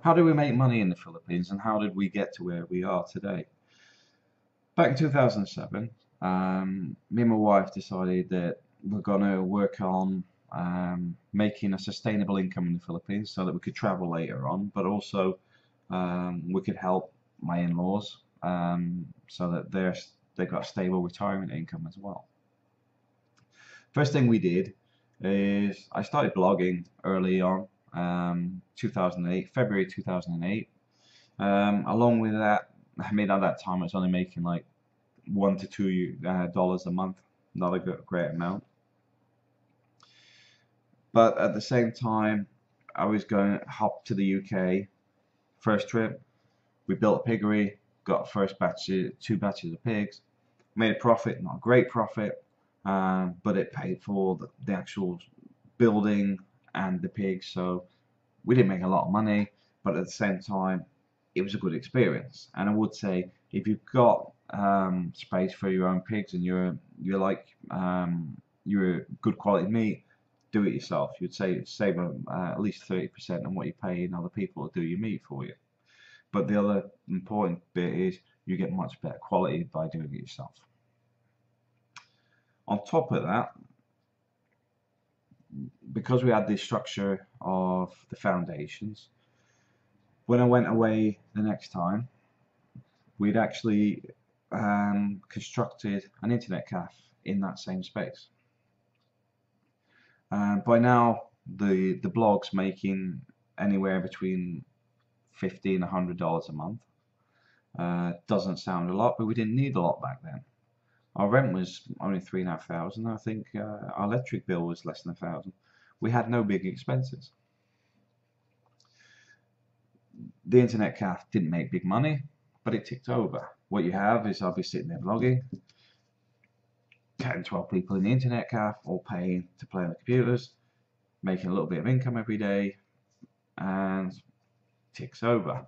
How did we make money in the Philippines and how did we get to where we are today? Back in 2007, me and my wife decided that we're going to work on making a sustainable income in the Philippines so that we could travel later on, but also we could help my in-laws so that they've got a stable retirement income as well. First thing we did is I started blogging early on, 2008, February 2008. Along with that, I mean at that time I was only making like $1 to $2 a month, not a great amount. But at the same time, I was going to hop to the UK. First trip, we built a piggery, got first batch, two batches of pigs, made a profit, not a great profit, but it paid for the actual building and the pigs. So we didn't make a lot of money, but at the same time, it was a good experience. And I would say if you've got space for your own pigs and you're like you're good quality meat, do it yourself. You'd say save at least 30% on what you pay in other people to do your meat for you. But the other important bit is you get much better quality by doing it yourself. On top of that, because we had this structure of the foundations, when I went away the next time, we'd actually constructed an internet cafe in that same space. By now, the blog's making anywhere between $50 and $100 a month. Doesn't sound a lot, but we didn't need a lot back then. Our rent was only $3,500. I think our electric bill was less than $1,000. We had no big expenses. The internet cafe didn't make big money, but it ticked over. What you have is I'll be sitting there blogging, 10, 12 people in the internet cafe, all paying to play on the computers, making a little bit of income every day, and ticks over.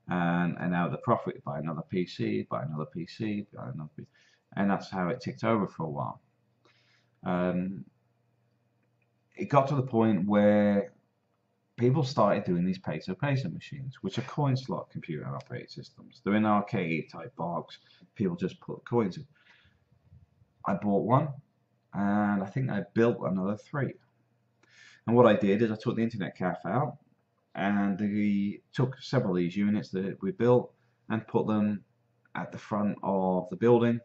And now the profit, buy another PC, buy another PC, buy another PC, and that's how it ticked over for a while. It got to the point where people started doing these peso machines, which are coin slot computer operating systems. They're in arcade type box. People just put coins in. I bought one, and I think I built another three. And what I did is I took the internet cafe out, and we took several of these units that we built and put them at the front of the building,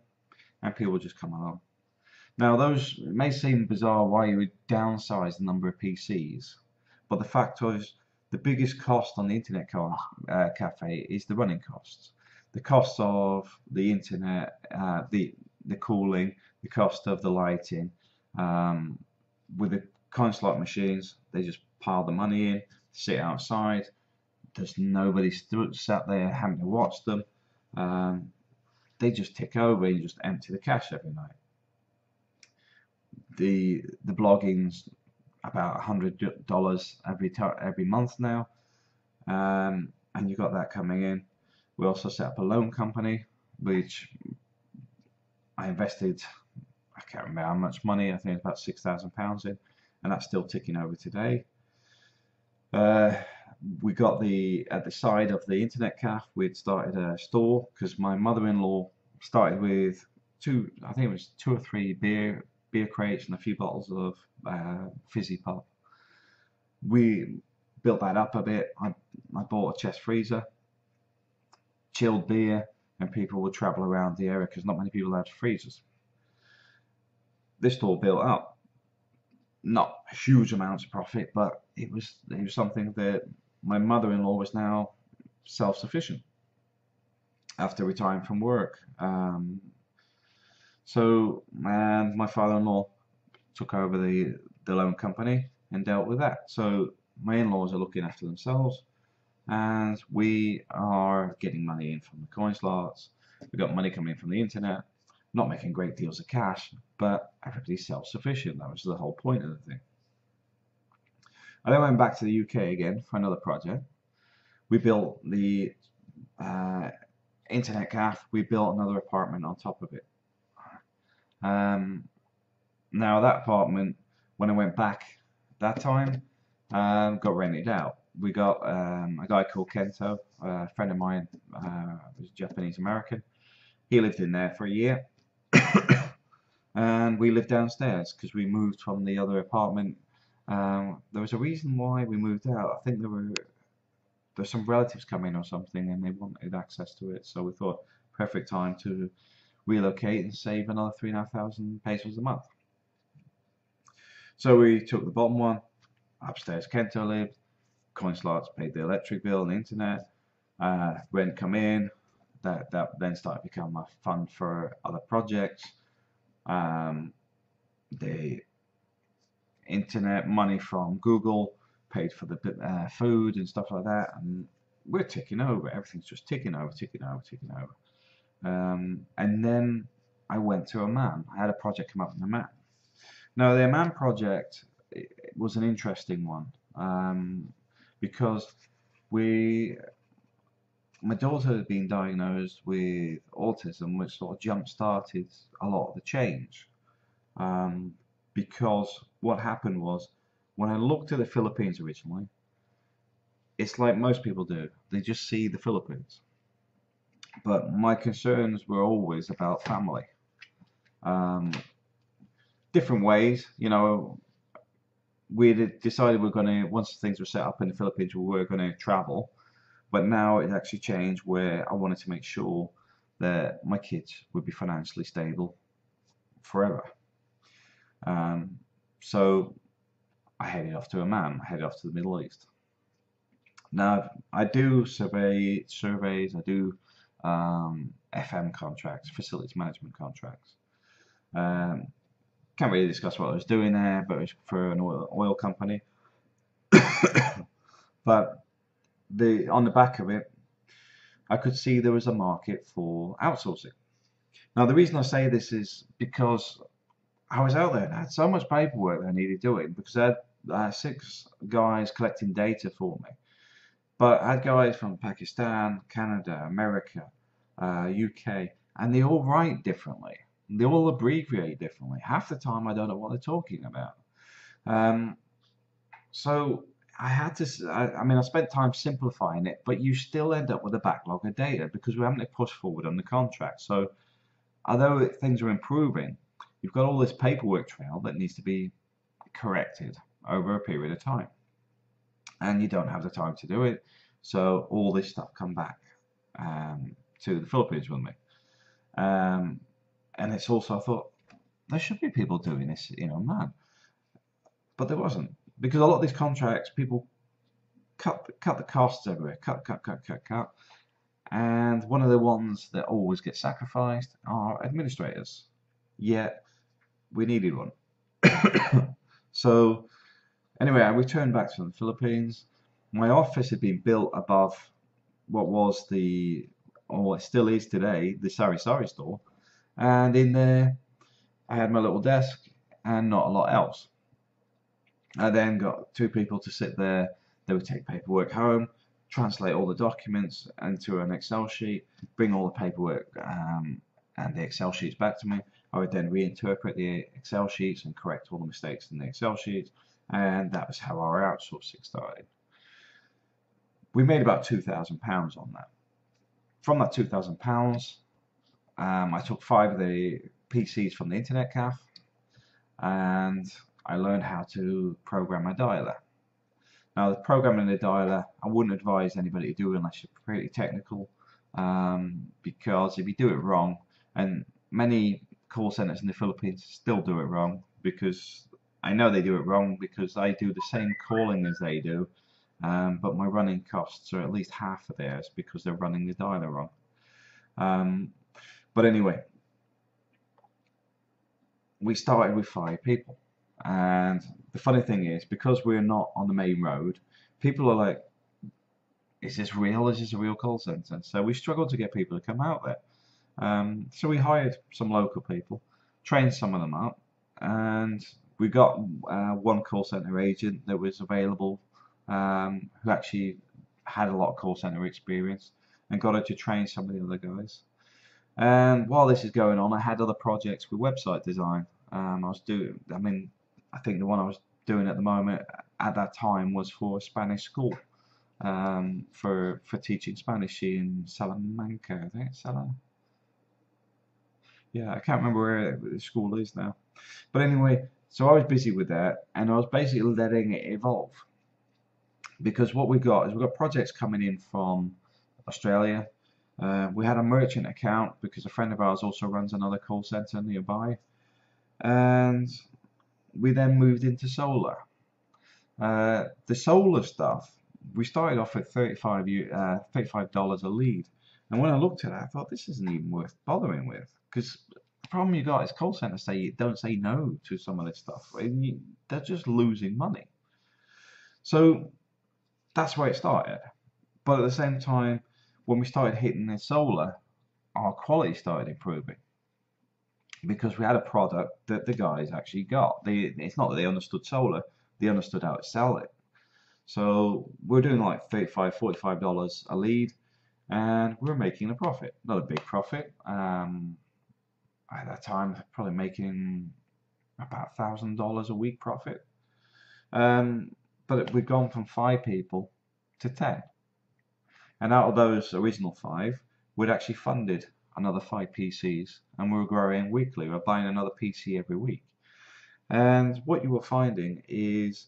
and people would just come along. Now, those it may seem bizarre why you would downsize the number of PCs, but the fact is the biggest cost on the internet cafe is the running costs. The cost of the internet, the cooling, the cost of the lighting. With the coin slot machines, they just pile the money in, sit outside. There's nobody sat there having to watch them. They just tick over and you just empty the cash every night. The blogging's about $100 every month now, and you got that coming in. We also set up a loan company, which I invested, I can't remember how much money, I think it's about £6,000 in, and that's still ticking over today. We got at the side of the internet cafe, we'd started a store because my mother-in-law started with I think it was two or three beer crates and a few bottles of fizzy pop. We built that up a bit. I bought a chest freezer, chilled beer, and people would travel around the area because not many people had freezers. This store built up, not huge amounts of profit, but it was something that my mother-in-law was now self-sufficient after retiring from work. So my father-in-law took over the loan company and dealt with that. So my in-laws are looking after themselves, and we are getting money in from the coin slots. We've got money coming in from the internet, not making great deals of cash, but everybody's self-sufficient. That was the whole point of the thing. I then went back to the UK again for another project. We built the internet cafe. We built another apartment on top of it. Now that apartment, when I went back that time, got rented out. we got a guy called Kento, a friend of mine, was Japanese American. He lived in there for a year, and we lived downstairs because we moved from the other apartment. There was a reason why we moved out. I think there's some relatives coming or something, and they wanted access to it. So we thought perfect time to relocate and save another 3,500 pesos a month. So we took the bottom one. Upstairs, Kento lived. Coin slots, paid the electric bill and the internet. Rent come in. That then started to become a fund for other projects. The internet money from Google paid for the food and stuff like that, and we're ticking over. Everything's just ticking over, ticking over, ticking over. And then I went to Oman. I had a project come up in Oman. Now, the Oman project was an interesting one because my daughter had been diagnosed with autism, which sort of jump-started a lot of the change. Because what happened was, when I looked at the Philippines originally, it's like most people do. They just see the Philippines. But my concerns were always about family. Different ways, we had decided we're going to, once things were set up in the Philippines, we were going to travel. But now it actually changed where I wanted to make sure that my kids would be financially stable forever. So I headed off to Oman, I headed off to the Middle East. Now I do surveys, I do FM contracts, facilities management contracts. Can't really discuss what I was doing there, but it was for an oil company. But on the back of it, I could see there was a market for outsourcing. Now, the reason I say this is because I was out there and I had so much paperwork that I needed doing because I had 6 guys collecting data for me. But I had guys from Pakistan, Canada, America, UK, and they all write differently. They all abbreviate differently. Half the time I don't know what they're talking about. So I had to, I spent time simplifying it, but you still end up with a backlog of data because we're having to push forward on the contract. So although things are improving, you've got all this paperwork trail that needs to be corrected over a period of time. And you don't have the time to do it. So all this stuff come back to the Philippines with me. And it's also, I thought, there should be people doing this, man. But there wasn't. Because a lot of these contracts, people cut the costs everywhere. Cut. And one of the ones that always get sacrificed are administrators. Yet, we needed one. So, anyway, I returned back to the Philippines. My office had been built above what was or it still is today, the Sari Sari store. And in there, I had my little desk and not a lot else. I then got 2 people to sit there. They would take paperwork home, translate all the documents into an Excel sheet, bring all the paperwork and the Excel sheets back to me. I would then reinterpret the Excel sheets and correct all the mistakes in the Excel sheets. And that was how our outsourcing started. We made about £2,000 on that. From that £2,000, I took 5 of the PCs from the internet cafe, and I learned how to program a dialer. Now, the programming the dialer, I wouldn't advise anybody to do unless you're pretty technical, because if you do it wrong, and many call centers in the Philippines still do it wrong, because I know they do it wrong because I do the same calling as they do, but my running costs are at least half of theirs because they're running the dialer wrong. But anyway, we started with 5 people. And the funny thing is, because we're not on the main road, people are like, is this real? Is this a real call center? So we struggled to get people to come out there. So we hired some local people, trained some of them up, and we got one call center agent that was available, who actually had a lot of call center experience, and got her to train some of the other guys. And while this is going on, I had other projects with website design. I think the one I was doing at the moment at that time was for a Spanish school. for teaching Spanish in Salamanca, I think it's yeah, I can't remember where the school is now. But anyway, so I was busy with that, and I was basically letting it evolve because what we got is we've got projects coming in from Australia. We had a merchant account because a friend of ours also runs another call center nearby, and we then moved into solar. The solar stuff, we started off at $35 a lead, and when I looked at it, I thought this isn't even worth bothering with because the problem you got is call centers don't say no to some of this stuff, and they're just losing money. So that's where it started. But at the same time, when we started hitting the solar, our quality started improving because we had a product that the guys actually got. It's not that they understood solar, they understood how to sell it. So we're doing like $35, $45 a lead, and we're making a profit. Not a big profit. At that time, probably making about $1,000 a week profit. But we've gone from 5 people to 10. And out of those original 5, we'd actually funded another 5 PCs, and we were growing weekly. We were buying another PC every week. And what you were finding is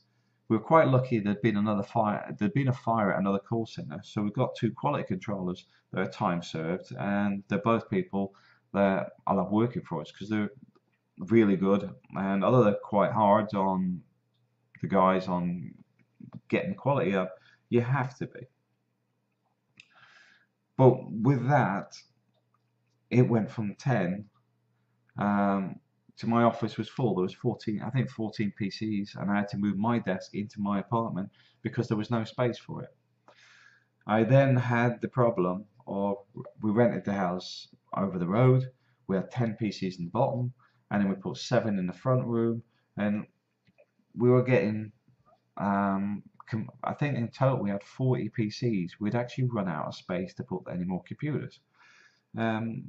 we were quite lucky there'd been another fire. There'd been a fire at another call center, so we've got 2 quality controllers that are time served, and they're both people that I love working for us because they're really good. And although they're quite hard on the guys on getting the quality up, you have to be. But with that, it went from 10 to my office was full. There was 14, I think 14 PCs, and I had to move my desk into my apartment because there was no space for it. I then had the problem of we rented the house over the road. We had 10 PCs in the bottom, and then we put 7 in the front room, and we were getting. I think in total we had 40 PCs. We'd actually run out of space to put any more computers. Um,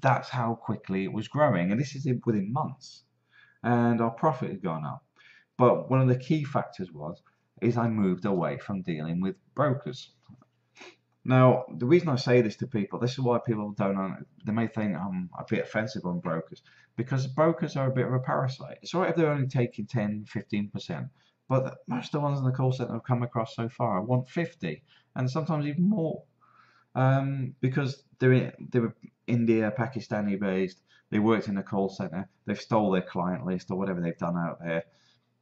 that's how quickly it was growing, and this is within months. And our profit had gone up. But one of the key factors is I moved away from dealing with brokers. Now, the reason I say this to people, this is why people don't, they may think I'm a bit offensive on brokers, because brokers are a bit of a parasite. It's all right if they're only taking 10, 15%, but most of the ones in the call center I've come across so far want 50, and sometimes even more. Because they were India, Pakistani based, they worked in a call center, they've stole their client list or whatever they've done out there,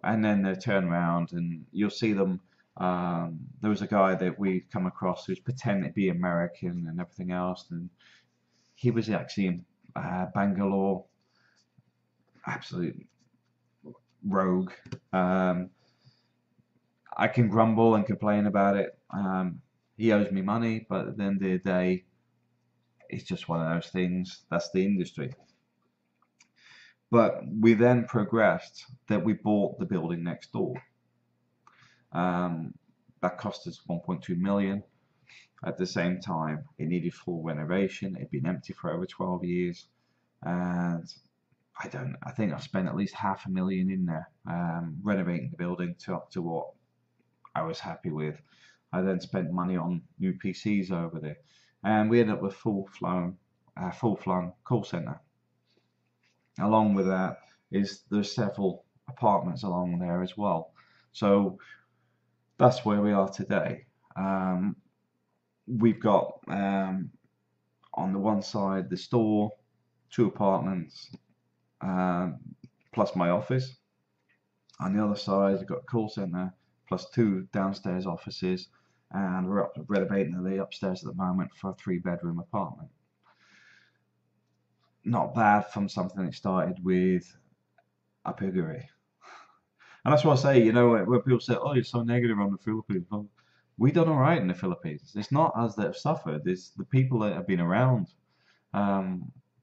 and then they turn around and you'll see them. There was a guy that we come across who's pretending to be American and everything else, and he was actually in Bangalore, absolute rogue. I can grumble and complain about it. He owes me money, but at the end of the day, it's just one of those things. That's the industry. But we then progressed that we bought the building next door. That cost us 1.2 million. At the same time, it needed full renovation. It'd been empty for over 12 years, and I think I spent at least $500,000 in there renovating the building to up to what I was happy with. I then spent money on new PCs over there, and we ended up with full-flung call center. Along with that there's several apartments along there as well. So that's where we are today. We've got on the one side the store, 2 apartments, plus my office. On the other side, we've got a call center plus 2 downstairs offices, and we're renovating the upstairs at the moment for a 3-bedroom apartment. Not bad from something that started with a piggery. And that's what I say, when people say, oh, you're so negative on the Philippines. Well, we've done all right in the Philippines. It's not us that have suffered, it's the people that have been around.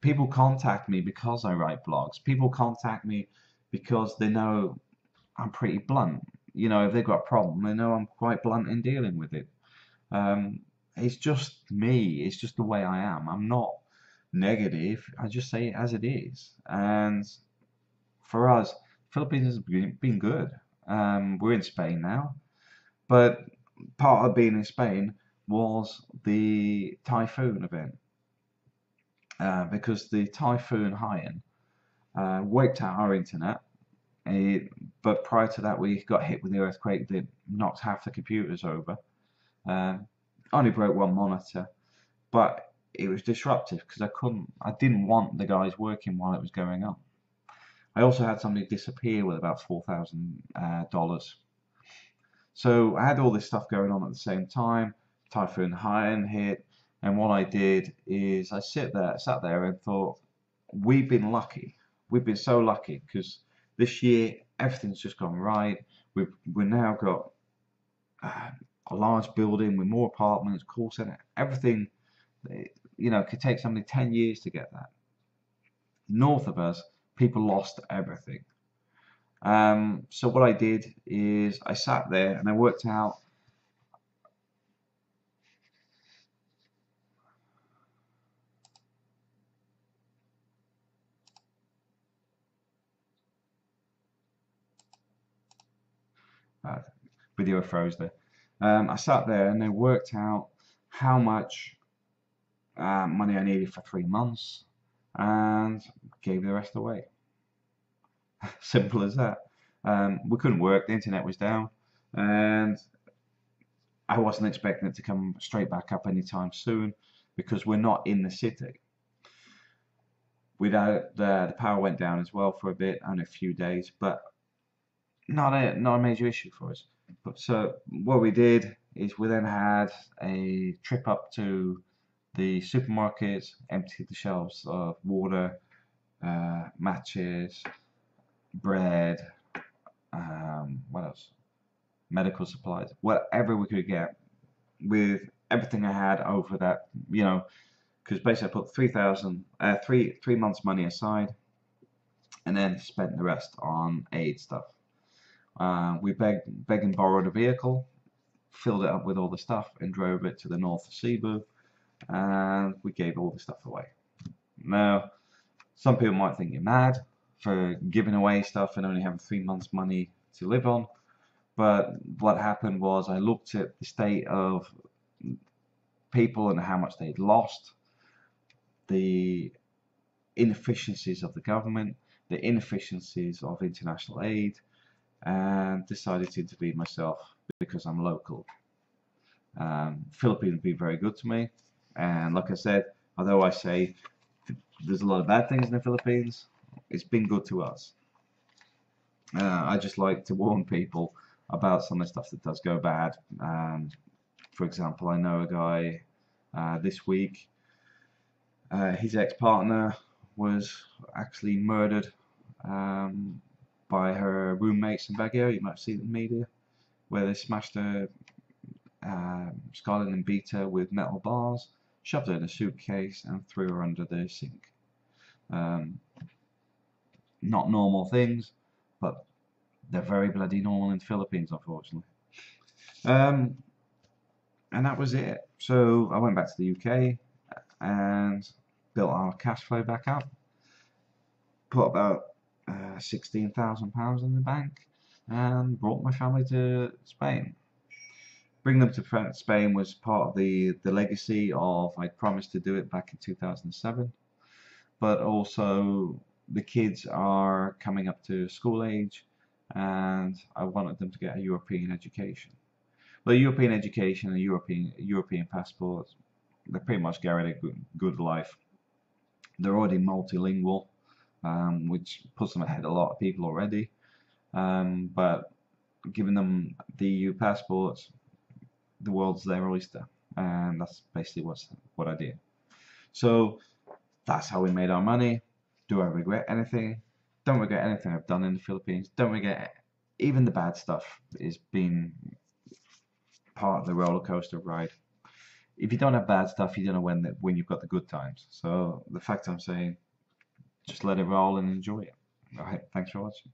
People contact me because I write blogs. People contact me because they know I'm pretty blunt. If they've got a problem, they know I'm quite blunt in dealing with it. It's just me. It's just the way I am. I'm not negative. I just say it as it is. And for us, Philippines has been good. We're in Spain now, but part of being in Spain was the typhoon event, because the typhoon Haiyan wiped out our internet. But prior to that, we got hit with the earthquake that knocked half the computers over. Um, Only broke one monitor, but it was disruptive because I didn't want the guys working while it was going on. I also had somebody disappear with about $4,000. So I had all this stuff going on at the same time. Typhoon Haiyan hit, and what I did is I sat there and thought, we've been lucky. We've been so lucky because this year everything's just gone right. We've now got a large building with more apartments, call center, everything. It could take somebody 10 years to get that. North of us, people lost everything. So what I did is I sat there and I worked out. Video froze there. I sat there and I worked out how much money I needed for 3 months and gave the rest away. Simple as that. We couldn't work, the internet was down, and I wasn't expecting it to come straight back up anytime soon because we're not in the city. The power went down as well for a bit, only a few days, but not a major issue for us. But so what we did is we then had a trip up to the supermarkets, emptied the shelves of water, matches, bread, what else? Medical supplies, whatever we could get, with everything I had over that, because basically I put 3 months money aside, and then spent the rest on aid stuff. We begged and borrowed a vehicle, filled it up with all the stuff, and drove it to the north of Cebu, and we gave all the stuff away. Now, some people might think you're mad for giving away stuff and only having 3 months money to live on, but what happened was I looked at the state of people and how much they'd lost, the inefficiencies of the government, the inefficiencies of international aid, and decided to intervene myself because I'm local. Philippines have been very good to me, and like I said, although I say there's a lot of bad things in the Philippines, it's been good to us. I just like to warn people about some of the stuff that does go bad. For example, I know a guy this week, his ex-partner was actually murdered by her roommates in Baguio. You might have seen it in the media, where they smashed her skull and beat her with metal bars, shoved her in a suitcase, and threw her under the sink. Not normal things, but they're very bloody normal in the Philippines, unfortunately. And that was it. So I went back to the UK and built our cash flow back up. Put about £16,000 in the bank and brought my family to Spain. Bringing them to Spain was part of the legacy of I promised to do it back in 2007, but also the kids are coming up to school age and I wanted them to get a European education. Well, European education and European passports, they pretty much guarantee a good life. They're already multilingual, which puts them ahead of a lot of people already. But giving them the EU passports, the world's their oyster, and that's basically what I did. So that's how we made our money. Do I regret anything? Don't regret anything I've done in the Philippines. Don't regret even the bad stuff. Is been part of the roller coaster ride. If you don't have bad stuff, you don't know when you've got the good times. So the fact I'm saying, just let it roll and enjoy it. All right, thanks for watching.